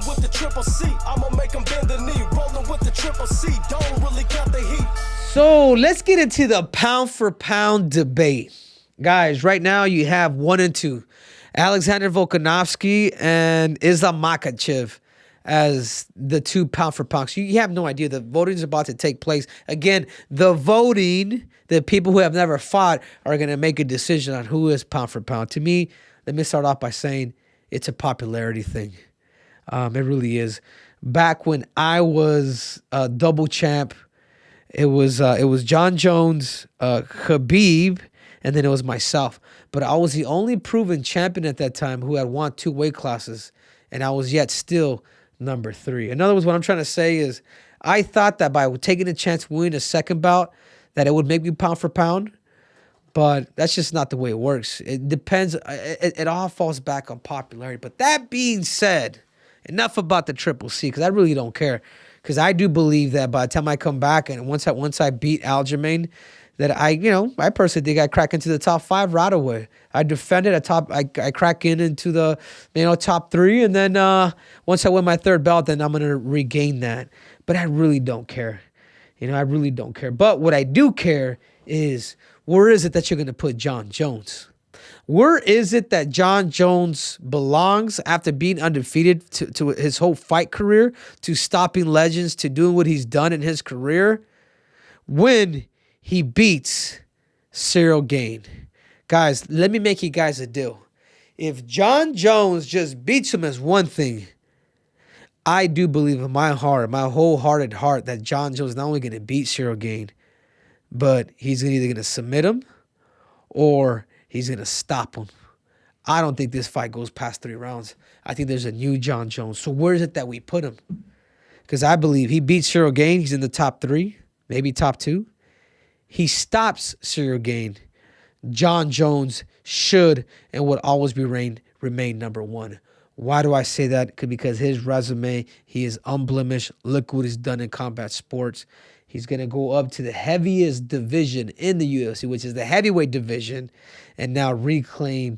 Rolling with the triple C, I'ma make him bend the knee. Rolling with the triple C, don't really got the heat. So let's get into the pound for pound debate. Guys, right now you have 1 and 2. Alexander Volkanovski and Islam Makhachev as the 2 pound for pound. So you have no idea. The voting is about to take place. Again, the people who have never fought are going to make a decision on who is pound for pound. To me, let me start off by saying it's a popularity thing. It really is. Back when I was a double champ, it was Jon Jones, Khabib, and then it was myself. But I was the only proven champion at that time who had won 2 weight classes, and I was yet still number 3. In other words, what I'm trying to say is I thought that by taking a chance winning a second bout that it would make me pound for pound, but that's just not the way it works. It depends. It all falls back on popularity. But that being said, enough about the triple C, because I really don't care. Because I do believe that by the time I come back and once I beat Aljamain, that I personally think I crack into the top 5 right away. I defended I crack into the top 3, and then once I win my 3rd belt, then I'm gonna regain that. But I really don't care. I really don't care. But what I do care is, where is it that you're gonna put Jon Jones? Where is it that Jon Jones belongs after being undefeated to his whole fight career, to stopping legends, to doing what he's done in his career, when he beats Ciryl Gane? Guys, let me make you guys a deal. If Jon Jones just beats him as one thing, I do believe in my heart, my wholehearted heart, that Jon Jones is not only going to beat Ciryl Gane, but he's either going to submit him or he's going to stop him. I don't think this fight goes past 3 rounds. I think there's a new Jon Jones. So where is it that we put him? Because I believe he beats Ciryl Gane. He's in the top 3, maybe top 2. He stops Ciryl Gane. Jon Jones should and would always remain number 1. Why do I say that? Because his resume, he is unblemished. Look what he's done in combat sports. He's going to go up to the heaviest division in the UFC, which is the heavyweight division, and now reclaim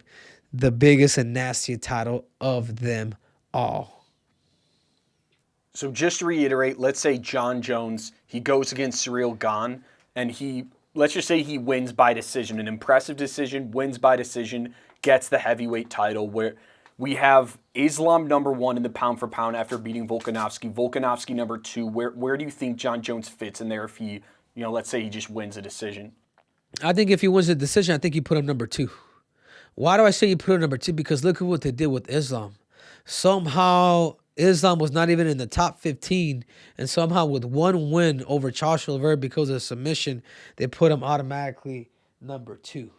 the biggest and nastiest title of them all. So just to reiterate, let's say Jon Jones, he goes against Ciryl Gane, and let's just say he wins by decision, an impressive decision, wins by decision, gets the heavyweight title, where we have Islam number 1 in the pound for pound after beating Volkanovski. Volkanovski number 2. Where do you think Jon Jones fits in there if he, let's say he just wins a decision? I think if he wins a decision, I think you put him number 2. Why do I say you put him number 2? Because look at what they did with Islam. Somehow Islam was not even in the top 15, and somehow with 1 win over Charles Oliveira because of submission, they put him automatically number 2.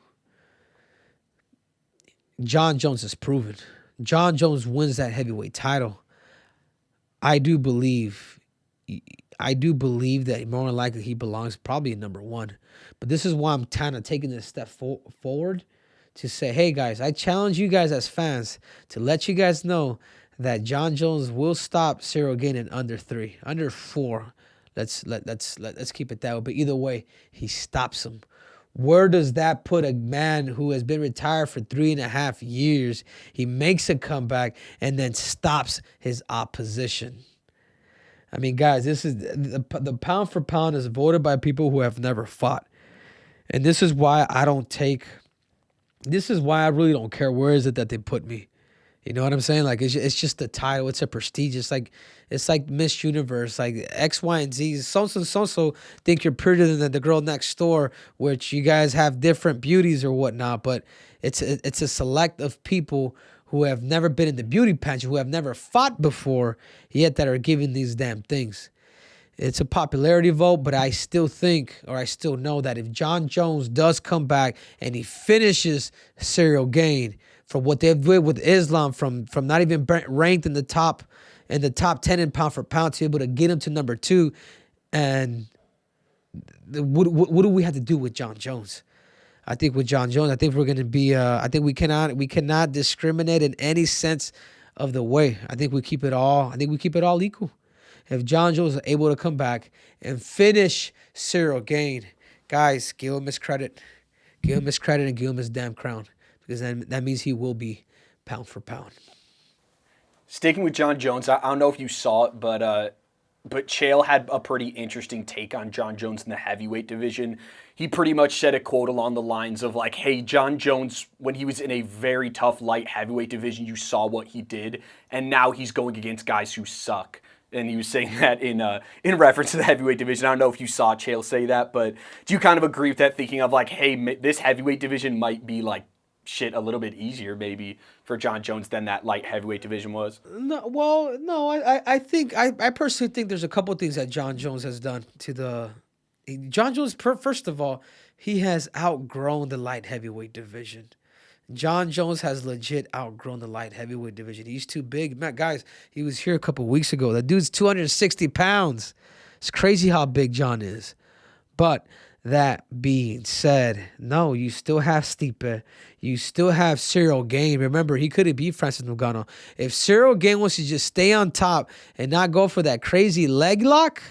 Jon Jones is proven. Jon Jones wins that heavyweight title. I do believe that more than likely he belongs probably in number 1. But this is why I'm kind of taking this step forward to say, hey guys, I challenge you guys as fans to let you guys know that Jon Jones will stop Ciryl Gane in under 3, under 4. Let's keep it that way. But either way, he stops him. Where does that put a man who has been retired for 3.5 years? He makes a comeback and then stops his opposition. I mean, guys, this is the pound for pound is voted by people who have never fought. And this is why I really don't care where is it that they put me. You know what I'm saying? Like, it's just a title. It's a prestige. It's like Miss Universe. Like X, Y, and Z. So think you're prettier than the girl next door, which you guys have different beauties or whatnot. But it's a select of people who have never been in the beauty pageant, who have never fought before, yet that are giving these damn things. It's a popularity vote, but I still think, or I still know that if Jon Jones does come back and he finishes Ciryl Gane, from what they've did with Islam, from not even ranked in the top 10 in pound for pound, to be able to get him to number 2, and what do we have to do with Jon Jones? I think with Jon Jones, I think we're going to be. I think we cannot discriminate in any sense of the way. I think we keep it all. I think we keep it all equal. If Jon Jones is able to come back and finish Ciryl Gane, guys, give him his credit. Give him his credit and give him his damn crown. Because that means he will be pound for pound. Sticking with Jon Jones, I don't know if you saw it, but Chael had a pretty interesting take on Jon Jones in the heavyweight division. He pretty much said a quote along the lines of like, hey, Jon Jones, when he was in a very tough light heavyweight division, you saw what he did, and now he's going against guys who suck. And he was saying that in reference to the heavyweight division. I don't know if you saw Chael say that, but do you kind of agree with that, thinking of like, hey, this heavyweight division might be like shit a little bit easier maybe for Jon Jones than that light heavyweight division was? No, well, no, I think I personally think there's a couple of things that Jon Jones has done to the. Jon Jones, first of all, he has outgrown the light heavyweight division. Jon Jones has legit outgrown the light heavyweight division. He's too big. Man, guys, he was here a couple weeks ago. That dude's 260 pounds. It's crazy how big Jon is. But that being said, no, you still have Stipe. You still have Ciryl Gane. Remember, he couldn't beat Francis Ngannou. If Ciryl Gane wants to just stay on top and not go for that crazy leg lock,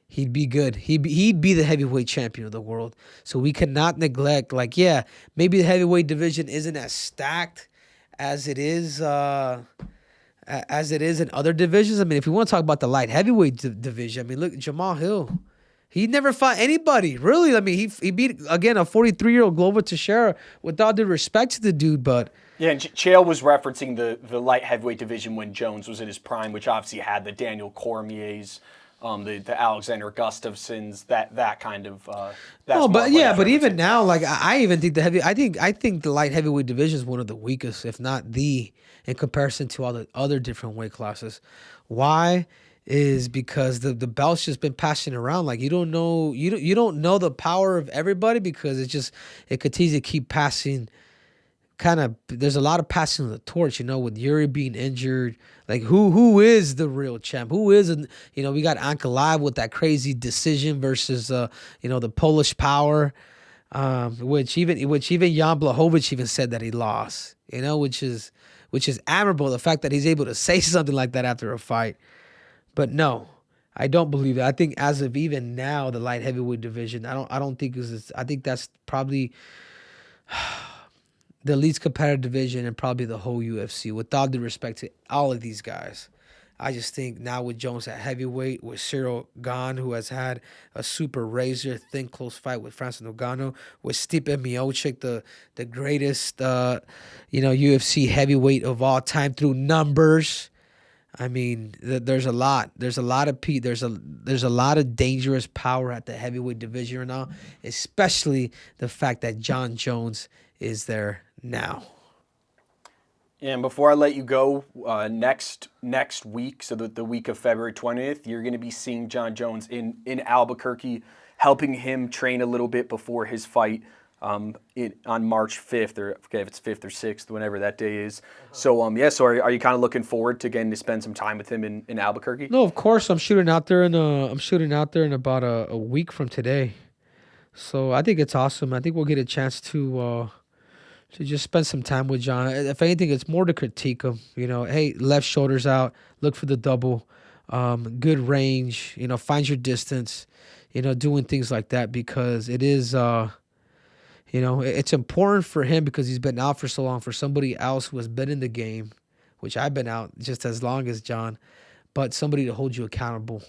he'd be good. He'd be the heavyweight champion of the world. So we cannot neglect, like, yeah, maybe the heavyweight division isn't as stacked as it is in other divisions. I mean, if you want to talk about the light heavyweight division, I mean, look, Jamal Hill. He never fought anybody, really. I mean, he beat, again, a 43-year-old Glover Teixeira, without the respect to the dude, but... Yeah, and Chael was referencing the light heavyweight division when Jones was in his prime, which obviously had the Daniel Cormier's, the Alexander Gustafsons, that kind of... No, but yeah, but even now, like, I even think I think the light heavyweight division is one of the weakest, if not the, in comparison to all the other different weight classes. Why? Is because the belt's just been passing around. Like, you don't know the power of everybody, because it continues to keep passing. Kind of, there's a lot of passing of the torch, with Yuri being injured. Like, who is the real champ? Who is, we got Ankalaev with that crazy decision versus the Polish power, which even Jan Blachowicz even said that he lost. Which is admirable, the fact that he's able to say something like that after a fight. But no, I don't believe it. I think as of even now, the light heavyweight division, I don't think I think that's probably the least competitive division and probably the whole UFC, with all due respect to all of these guys. I just think now with Jones at heavyweight, with Ciryl Gane, who has had a super razor thin close fight with Francis Ngannou, with Stipe Miocic, the greatest UFC heavyweight of all time through numbers. I mean, there's a lot of dangerous power at the heavyweight division right now, especially the fact that Jon Jones is there now. And before I let you go, next week, so the week of February 20th, you're going to be seeing Jon Jones in Albuquerque, helping him train a little bit before his fight on March 5th, or I forget if it's 5th or 6th, whenever that day is. So, so are you kind of looking forward to getting to spend some time with him in Albuquerque? No, of course. I'm shooting out there in about a week from today. So I think it's awesome. I think we'll get a chance to just spend some time with Jon. If anything, it's more to critique him. Hey, left shoulder's out. Look for the double. Good range. Find your distance. Doing things like that, because it is... it's important for him, because he's been out for so long, for somebody else who has been in the game, which I've been out just as long as Jon, but somebody to hold you accountable,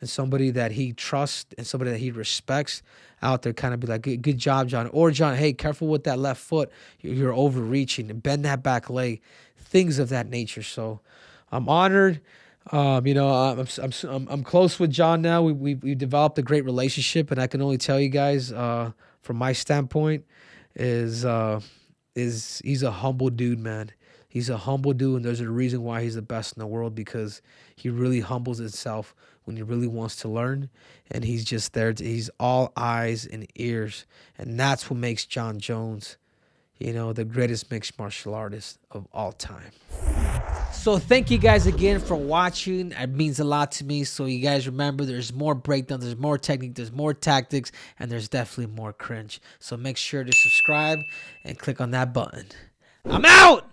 and somebody that he trusts and somebody that he respects out there, kind of be like, good job, Jon. Or, Jon, hey, careful with that left foot. You're overreaching, and bend that back leg, things of that nature. So I'm honored. I'm close with Jon now. We've developed a great relationship, and I can only tell you guys, from my standpoint, is he's a humble dude, man. He's a humble dude, and there's a reason why he's the best in the world, because he really humbles himself when he really wants to learn, and he's just there. He's all eyes and ears, and that's what makes Jon Jones, the greatest mixed martial artist of all time. So thank you guys again for watching. It means a lot to me. So you guys remember, there's more breakdowns, there's more technique, there's more tactics, and there's definitely more cringe. So make sure to subscribe and click on that button. I'm out!